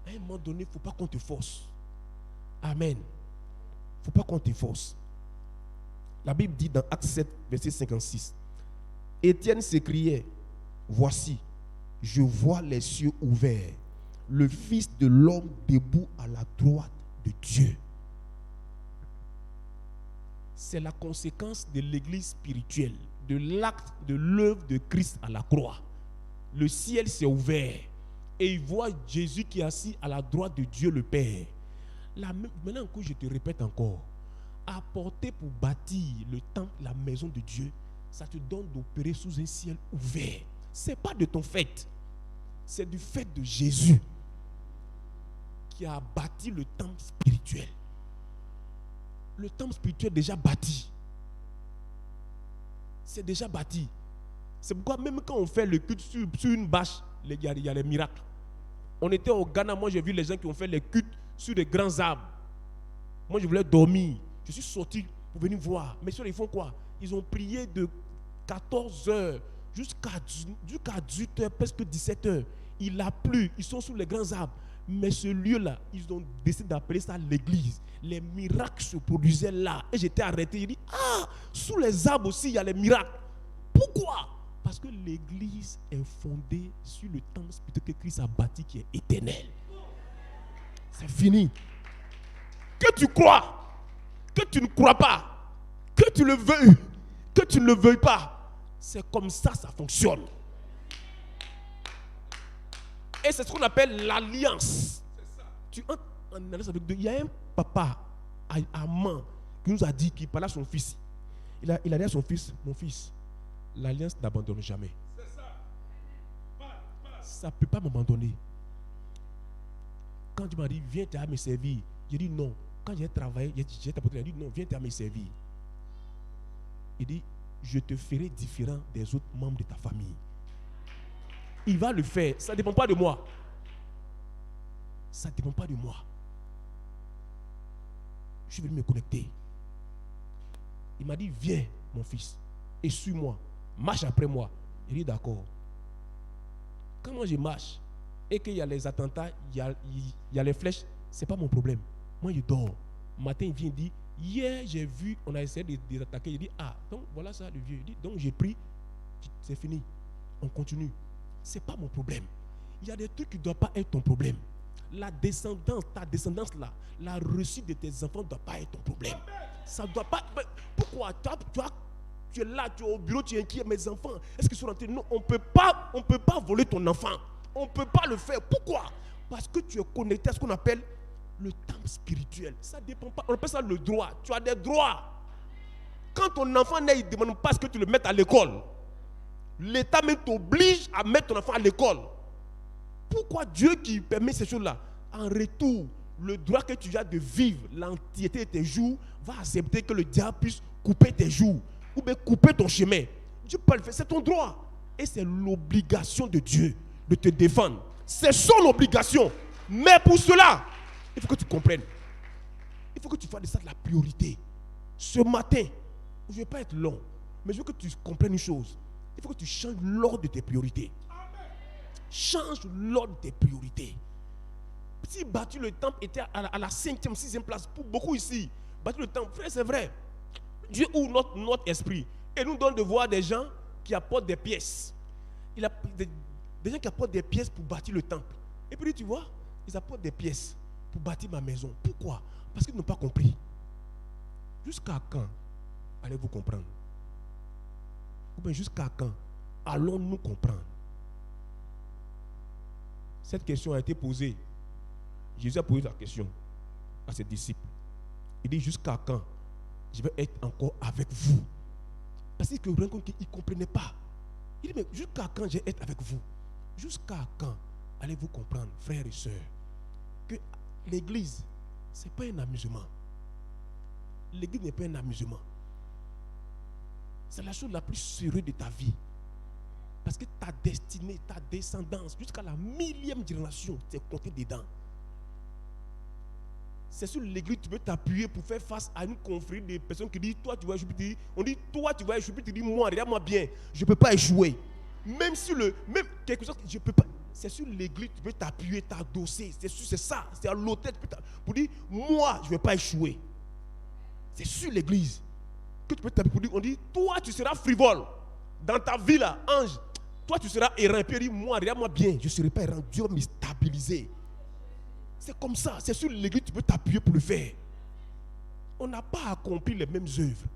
S1: à un moment donné, il ne faut pas qu'on te force. Amen. Il ne faut pas qu'on te force. La Bible dit dans Actes 7, verset 56, Étienne s'écriait, voici, je vois les cieux ouverts, le Fils de l'homme debout à la droite de Dieu. C'est la conséquence de l'église spirituelle, de l'acte, de l'œuvre de Christ à la croix. Le ciel s'est ouvert et il voit Jésus qui est assis à la droite de Dieu le Père. Maintenant que je te répète encore, apporter pour bâtir le temple, la maison de Dieu, ça te donne d'opérer sous un ciel ouvert. Ce n'est pas de ton fait, c'est du fait de Jésus qui a bâti le temple spirituel. Le temple spirituel est déjà bâti. C'est déjà bâti. C'est pourquoi même quand on fait le culte sur une bâche, il y a les miracles. On était au Ghana, moi j'ai vu les gens qui ont fait les cultes sur des grands arbres. Moi je voulais dormir. Je suis sorti pour venir voir. Mais ils font quoi? Ils ont prié de 14 heures jusqu'à 18 heures, presque 17 heures. Il a plu, ils sont sous les grands arbres. Mais ce lieu-là, ils ont décidé d'appeler ça l'église. Les miracles se produisaient là. Et j'étais arrêté. Il dit, sous les arbres aussi, il y a les miracles. Pourquoi? Parce que l'église est fondée sur le temple spirituel que Christ a bâti qui est éternel. C'est fini. Que tu crois, que tu ne crois pas, que tu le veuilles, que tu ne le veuilles pas, c'est comme ça fonctionne. Et c'est ce qu'on appelle l'alliance. Tu entres en alliance avec Dieu. Il y a un papa, Amman, qui nous a dit qu'il parlait à son fils. Il a dit à son fils, mon fils, l'alliance n'abandonne jamais. Ça ne peut pas m'abandonner. Quand tu m'as dit, viens t'as à me servir, j'ai dit non. Quand j'ai travaillé, j'ai t'apporté, il a dit non, viens t'as à me servir. Il dit, je te ferai différent des autres membres de ta famille. Il va le faire. Ça ne dépend pas de moi. Ça ne dépend pas de moi. Je suis venu me connecter. Il m'a dit, viens, mon fils, et suis-moi. Marche après moi. Il dit, d'accord. Quand moi je marche, et qu'il y a les attentats, il y a les flèches, ce n'est pas mon problème. Moi, je dors. Matin, il vient et dit, hier, j'ai vu, on a essayé de les attaquer. Il dit, donc voilà ça, le vieux. Il dit, donc j'ai pris, c'est fini. On continue. Ce n'est pas mon problème. Il y a des trucs qui ne doivent pas être ton problème. La descendance, ta descendance là, la réussite de tes enfants ne doit pas être ton problème. Ça ne doit pas. Pourquoi tu es là, tu es au bureau, tu es inquiet, mes enfants, est-ce qu'ils sont rentrés? Non, on ne peut pas voler ton enfant. On ne peut pas le faire. Pourquoi? Parce que tu es connecté à ce qu'on appelle le temple spirituel. Ça ne dépend pas. On appelle ça le droit. Tu as des droits. Quand ton enfant naît, il ne demande pas ce que tu le mettes à l'école. L'État même t'oblige à mettre ton enfant à l'école. Pourquoi Dieu qui permet ces choses-là? En retour, le droit que tu as de vivre l'entièreté de tes jours va accepter que le diable puisse couper tes jours ou bien couper ton chemin. Dieu peut le faire, c'est ton droit. Et c'est l'obligation de Dieu de te défendre. C'est son obligation. Mais pour cela, il faut que tu comprennes. Il faut que tu fasses de ça de la priorité. Ce matin, je ne vais pas être long, mais je veux que tu comprennes une chose. Il faut que tu changes l'ordre de tes priorités. Change l'ordre de tes priorités. Si bâtir le temple était à la 5e, 6e place, pour beaucoup ici, bâtir le temple, frère, c'est vrai. Dieu ouvre notre esprit et nous donne de voir des gens qui apportent des pièces. Il a des gens qui apportent des pièces pour bâtir le temple. Et puis tu vois, ils apportent des pièces pour bâtir ma maison. Pourquoi? Parce qu'ils n'ont pas compris. Jusqu'à quand allez-vous comprendre? Ou bien jusqu'à quand allons-nous comprendre? Cette question a été posée. Jésus a posé la question à ses disciples. Il dit, jusqu'à quand je vais être encore avec vous? Parce qu'ils ne comprenaient pas. Il dit, mais jusqu'à quand je vais être avec vous? Jusqu'à quand allez-vous comprendre, frères et sœurs, que l'église, ce n'est pas un amusement. L'église n'est pas un amusement. C'est la chose la plus sérieuse de ta vie. Parce que ta destinée, ta descendance, jusqu'à la 1000e génération, tu es compté dedans. C'est sur l'église que tu peux t'appuyer pour faire face à une confrérie de personnes qui disent, toi tu vas échouer. On dit, toi tu vas échouer. Tu dis, moi, regarde-moi bien, je ne peux pas échouer. Même quelque chose, je ne peux pas. C'est sur l'église que tu peux t'appuyer, t'adosser. C'est ça, c'est à l'autel pour dire, moi, je ne vais pas échouer. C'est sur l'église que tu peux t'appuyer pour dire, on dit, toi tu seras frivole. Dans ta vie là, ange, toi tu seras errant. Et puis il dit, moi, regarde-moi bien, je ne serai pas errant. Dieu va me stabiliser. C'est comme ça, c'est sur l'église que tu peux t'appuyer pour le faire. On n'a pas accompli les mêmes œuvres.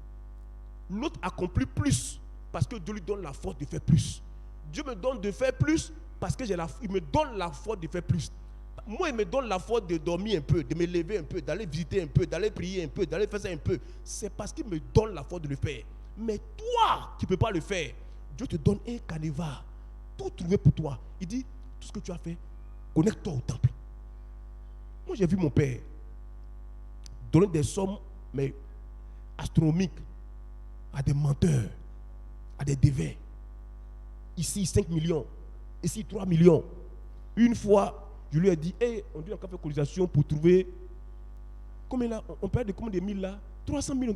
S1: L'autre accomplit plus parce que Dieu lui donne la force de faire plus. Dieu me donne de faire plus parce que il me donne la force de faire plus. Moi, il me donne la force de dormir un peu, de me lever un peu, d'aller visiter un peu, d'aller prier un peu, d'aller faire ça un peu. C'est parce qu'il me donne la force de le faire. Mais toi, qui ne peux pas le faire, Dieu te donne un canevas, tout trouvé pour toi. Il dit, tout ce que tu as fait, connecte-toi au temple. Moi, j'ai vu mon père donner des sommes, mais astronomiques, à des menteurs, à des devins. Ici, 5 millions. Ici, 3 millions. Une fois, je lui ai dit, hey, on dit encore fait cotisation pour trouver. Combien là? On perd de combien de mille là? 300 millions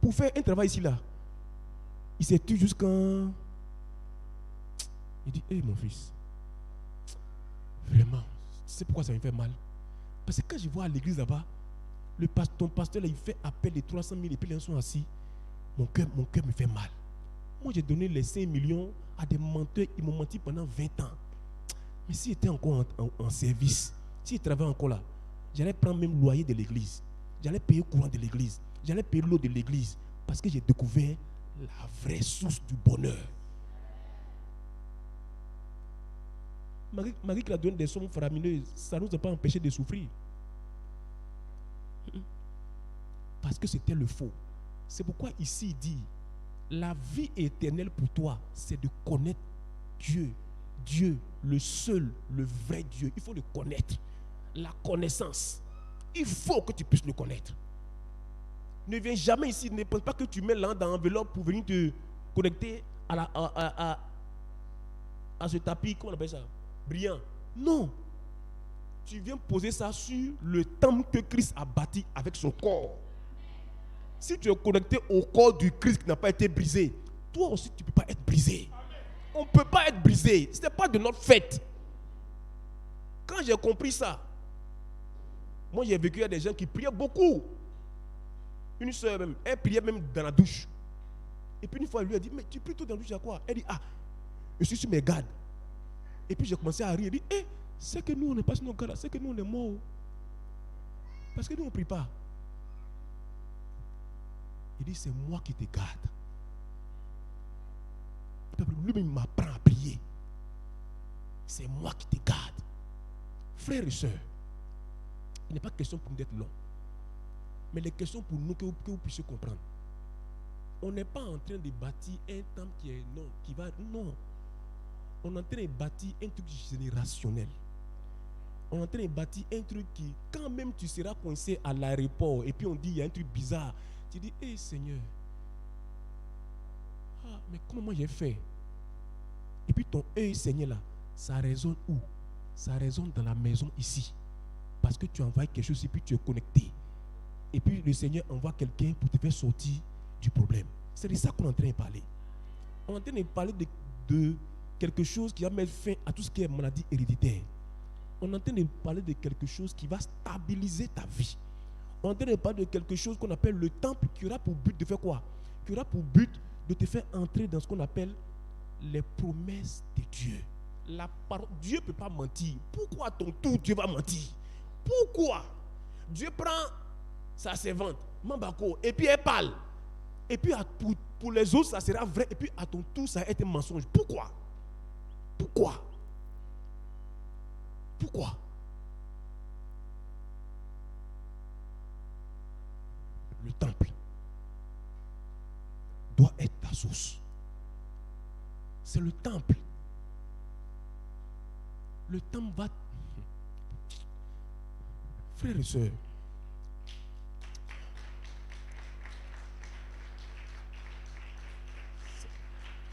S1: pour faire un travail ici là. Il s'est tué jusqu'en. Il dit, hey mon fils, vraiment, tu sais pourquoi ça me fait mal? Parce que quand je vois à l'église là-bas, ton pasteur là, il fait appel de 300 000 et puis les gens sont assis. Mon cœur me fait mal. Moi, j'ai donné les 5 millions à des menteurs. Ils m'ont menti pendant 20 ans. Mais s'ils étaient encore en service, s'ils travaillaient encore là, j'allais prendre même le loyer de l'église. J'allais payer le courant de l'église. J'allais payer l'eau de l'église. Parce que j'ai découvert la vraie source du bonheur. Marie qui a donné des sommes faramineuses, ça ne nous a pas empêché de souffrir. Parce que c'était le faux. C'est pourquoi ici il dit, la vie éternelle pour toi, c'est de connaître Dieu. Dieu, le seul, le vrai Dieu. Il faut le connaître. La connaissance. Il faut que tu puisses le connaître. Ne viens jamais ici, ne pense pas que tu mets l'an dans l'enveloppe pour venir te connecter à ce tapis, comment on appelle ça? Brillant. Non. Tu viens poser ça sur le temple que Christ a bâti avec son corps. Si tu es connecté au corps du Christ qui n'a pas été brisé, toi aussi tu ne peux pas être brisé. On ne peut pas être brisé. Ce n'est pas de notre fait. Quand j'ai compris ça, moi j'ai vécu avec des gens qui priaient beaucoup. Une soeur même, elle priait même dans la douche. Et puis une fois, elle lui a dit, mais tu pries tout dans la douche à quoi? Elle dit, ah, je suis sur mes gardes. Et puis j'ai commencé à rire. Elle dit, c'est que nous on n'est pas sur nos gardes, c'est que nous on est morts. Parce que nous on ne prie pas. Il dit, c'est moi qui te garde. Lui-même m'apprend à prier. c'est moi qui te garde. Frères et sœurs, il n'est pas question pour nous d'être longs, mais les questions pour nous que vous puissiez comprendre. On n'est pas en train de bâtir un temple qui est non, qui va non. On est en train de bâtir un truc générationnel. On est en train de bâtir un truc qui, quand même tu seras coincé à l'aéroport et puis on dit il y a un truc bizarre, tu dis hé Seigneur, mais comment moi j'ai fait? Et puis ton Seigneur là, ça résonne où? Ça résonne dans la maison ici. Parce que tu envoies quelque chose et puis tu es connecté. Et puis le Seigneur envoie quelqu'un pour te faire sortir du problème. C'est de ça qu'on est en train de parler. On est en train de parler de quelque chose qui va mettre fin à tout ce qui est maladie héréditaire. On est en train de parler de quelque chose qui va stabiliser ta vie. On est en train de parler de quelque chose qu'on appelle le temple qui aura pour but de faire quoi? Qui aura pour but de te faire entrer dans ce qu'on appelle les promesses de Dieu. Dieu ne peut pas mentir. Pourquoi à ton tour Dieu va mentir? Pourquoi? Dieu prend sa servante, Mambako, et puis elle parle. Et puis pour les autres, ça sera vrai. Et puis à ton tour, ça va être un mensonge. Pourquoi? Pourquoi? Pourquoi? Le temple doit être ta source. C'est le temple. Le temple va... Frères et sœurs,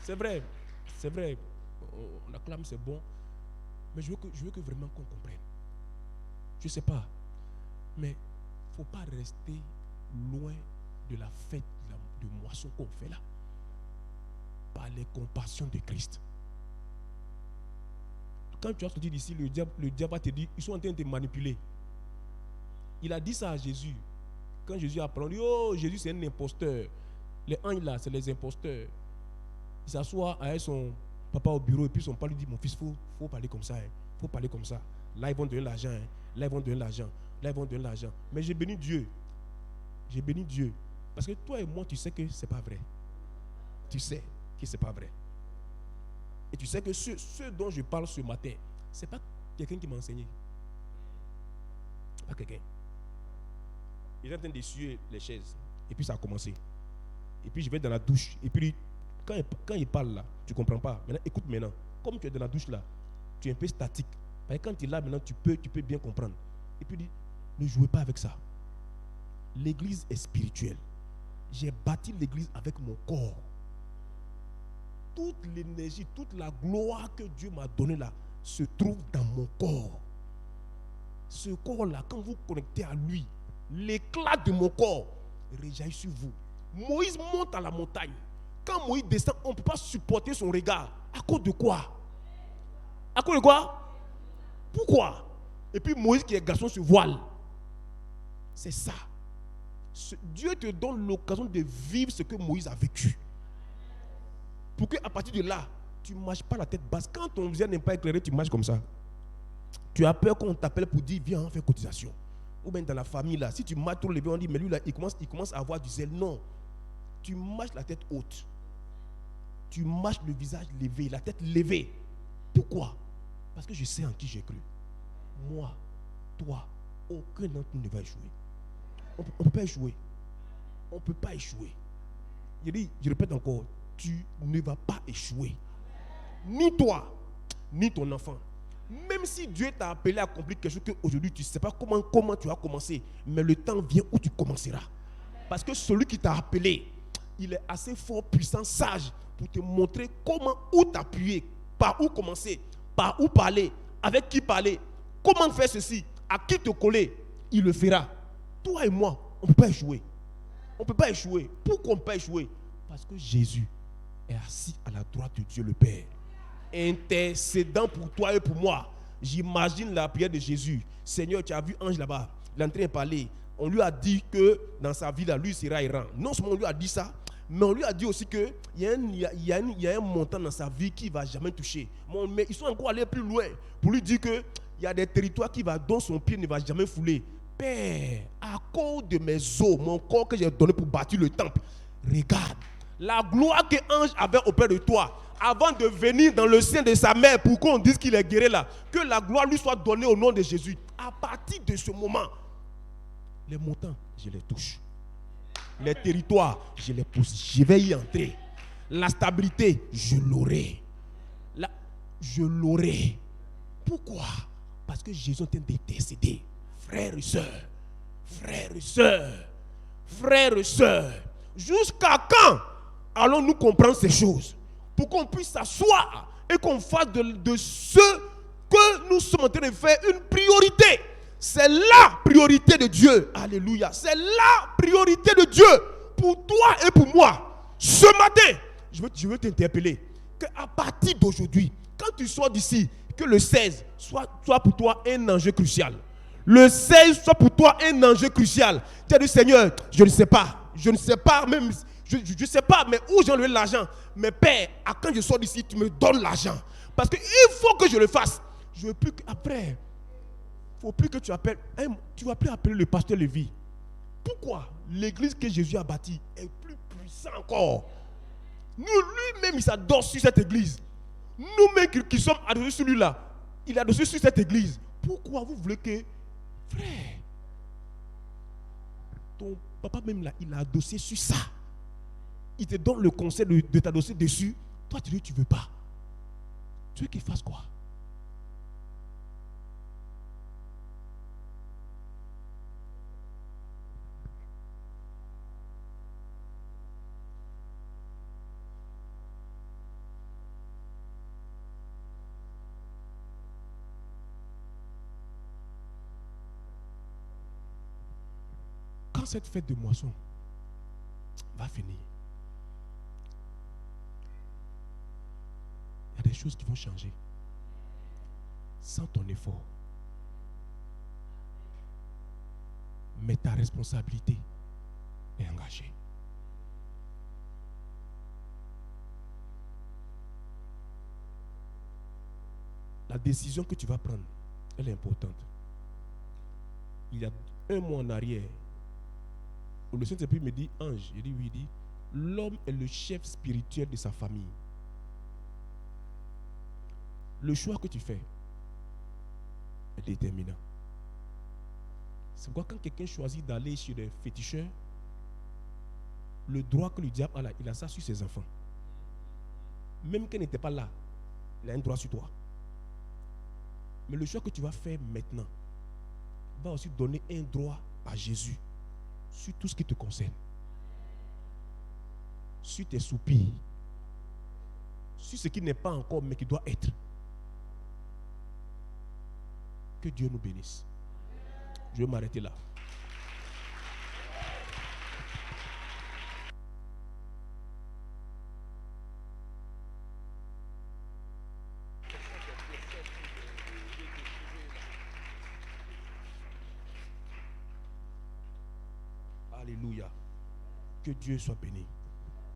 S1: c'est vrai, on acclame, c'est bon, mais je veux que vraiment qu'on comprenne. Je ne sais pas, mais il ne faut pas rester loin de la fête de moisson qu'on fait là, par les compassions de Christ. Quand tu as sorti d'ici, le diable va te dire, ils sont en train de te manipuler. Il a dit ça à Jésus. Quand Jésus a parlé, oh, Jésus c'est un imposteur. Les anges là, c'est les imposteurs. Il s'assoit avec son papa au bureau et puis son papa lui dit, mon fils, faut parler comme ça. Faut parler comme ça. Là, ils vont donner l'argent. Là, ils vont donner l'argent. Là, ils vont donner l'argent. Mais j'ai béni Dieu. J'ai béni Dieu. Parce que toi et moi, tu sais que ce n'est pas vrai. Tu sais que ce n'est pas vrai. Et tu sais que ce dont je parle ce matin, ce n'est pas quelqu'un qui m'a enseigné. Pas quelqu'un. Il est en train d'essuyer les chaises. Et puis ça a commencé. Et puis je vais dans la douche. Et puis quand il parle là, tu ne comprends pas. Maintenant, écoute maintenant. Comme tu es dans la douche là, tu es un peu statique. Parce que quand tu es là maintenant, tu peux bien comprendre. Et puis il dit, ne jouez pas avec ça. L'église est spirituelle. J'ai bâti l'église avec mon corps. Toute l'énergie, toute la gloire que Dieu m'a donnée là se trouve dans mon corps. Ce corps-là, quand vous connectez à lui, l'éclat de mon corps rejaillit sur vous. Moïse monte à la montagne. Quand Moïse descend, on ne peut pas supporter son regard. À cause de quoi? À cause de quoi? Pourquoi? Et puis Moïse qui est garçon se voile. C'est ça. Dieu te donne l'occasion de vivre ce que Moïse a vécu. Pour qu'à partir de là, tu ne marches pas la tête basse. Quand ton visage n'est pas éclairé, tu marches comme ça. Tu as peur qu'on t'appelle pour dire viens faire cotisation. Ou bien dans la famille là, si tu marches trop levé, on dit mais lui là, il commence à avoir du zèle. Non. Tu marches la tête haute. Tu marches le visage levé, la tête levée. Pourquoi? Parce que je sais en qui j'ai cru. Moi, toi, aucun d'entre nous ne va échouer. On ne peut pas échouer. On ne peut pas échouer. Je répète encore, tu ne vas pas échouer. Ni toi, ni ton enfant. Même si Dieu t'a appelé à accomplir quelque chose qu'aujourd'hui tu ne sais pas comment tu vas commencer, mais le temps vient où tu commenceras. Parce que celui qui t'a appelé, il est assez fort, puissant, sage pour te montrer comment, où t'appuyer, par où commencer, par où parler, avec qui parler, comment faire ceci, à qui te coller. Il le fera. Toi et moi, on ne peut pas échouer. On ne peut pas échouer. Pourquoi on ne peut pas échouer? Parce que Jésus est assis à la droite de Dieu le Père, intercédant pour toi et pour moi. J'imagine la prière de Jésus. Seigneur, tu as vu Ange là-bas, il est en train de parler. On lui a dit que dans sa vie là, lui sera errant. Non seulement on lui a dit ça, mais on lui a dit aussi qu'il y a un montant dans sa vie qu'il ne va jamais toucher. Mais ils sont encore allés plus loin pour lui dire qu'il y a des territoires dont son pied ne va jamais fouler. Père, à cause de mes os, mon corps que j'ai donné pour bâtir le temple, regarde la gloire que l'ange avait auprès de toi. avant de venir dans le sein de sa mère pour qu'on dise qu'il est guéri là, que la gloire lui soit donnée au nom de Jésus. À partir de ce moment, les montants, je les touche. Les territoires, je les pousse. Je vais y entrer. La stabilité, je l'aurai. Je l'aurai. Pourquoi? Parce que Jésus est en train d'intercéder. Frères et sœurs, frères et sœurs, frères et sœurs, jusqu'à quand allons-nous comprendre ces choses? Pour qu'on puisse s'asseoir et qu'on fasse de ce que nous sommes en train de faire une priorité. C'est la priorité de Dieu. Alléluia. C'est la priorité de Dieu pour toi et pour moi. Ce matin, je veux t'interpeller qu'à partir d'aujourd'hui, quand tu sors d'ici, que le 16 soit pour toi un enjeu crucial. Le 16 soit pour toi un enjeu crucial. Tu as dit, Seigneur, je ne sais pas même, je ne sais pas, mais où j'ai enlevé l'argent. Mais Père, quand je sors d'ici, tu me donnes l'argent. Parce qu'il faut que je le fasse. Je veux plus qu'après, il ne faut plus que tu appelles, tu ne vas plus appeler le pasteur Lévi. Pourquoi? L'église que Jésus a bâtie est plus puissante encore. Lui-même, il s'adore sur cette église. Nous-mêmes qui sommes adossés sur lui-là, il a adossé sur cette église. Pourquoi vous voulez que, frère, ton papa même là, il a adossé sur ça. Il te donne le conseil de t'adosser dessus. Toi, tu dis tu ne veux pas. Tu veux qu'il fasse quoi? Quand cette fête de moisson va finir, il y a des choses qui vont changer sans ton effort. Mais ta responsabilité est engagée. La décision que tu vas prendre, elle est importante. Il y a un mois en arrière, le Saint-Esprit me dit, Ange, il dit oui, il dit, l'homme est le chef spirituel de sa famille. Le choix que tu fais est déterminant. C'est pourquoi quand quelqu'un choisit d'aller chez des féticheurs, le droit que le diable a là, il a ça sur ses enfants. Même qu'elle n'était pas là, il a un droit sur toi. Mais le choix que tu vas faire maintenant va aussi donner un droit à Jésus sur tout ce qui te concerne. Sur tes soupirs. Sur ce qui n'est pas encore mais qui doit être. Que Dieu nous bénisse. Je vais m'arrêter là. Alléluia. Que Dieu soit béni.